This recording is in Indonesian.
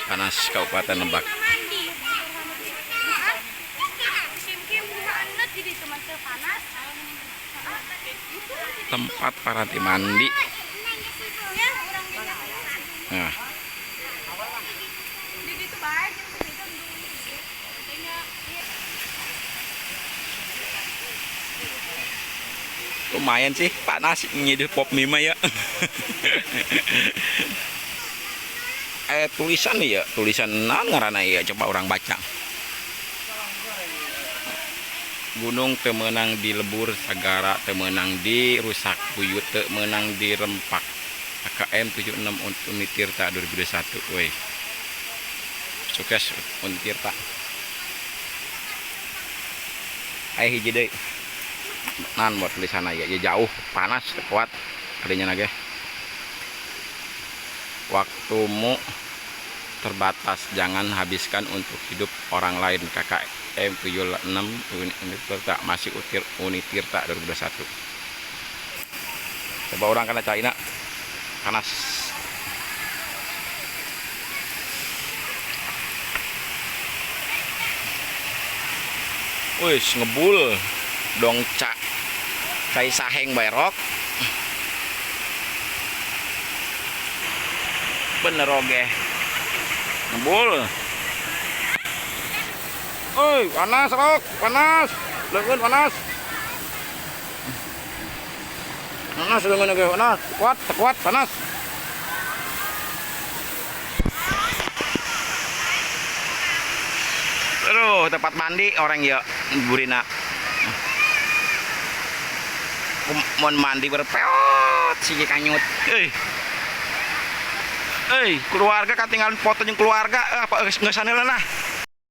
Panas Kabupaten Lebak. Tempat Paranti mandi. Nah. Lumayan sih panas ngide pop mie mah ya. Tulisan nih ya, tulisan naon ngaranna ya, coba orang baca. Gunung temenang di lebur sagara, temenang di rusak buyut, temenang di rempak. AKM 76 Unit Tirta 2021. Woi. Sukses Unit Tirta. Ayo hiji deui. Nan buat tulisan ya jauh, panas, kuat adanya nage. Waktumu terbatas, jangan habiskan untuk hidup orang lain. KKM 76 Unit Tirta masih Unit Tirta 2021. Coba orang kena China panas. Wih, ngebul dong cai saheng bayrok. Bener oge ngebul. Oi, panas rok, panas. Leungeun panas. Panas leungeun oge panas. Kuat, panas. Aduh, tempat mandi orang ya burina. Mon mandi berpeot si kanyut. Keluarga katinggalan foto jeung keluarga apa geus saneulana.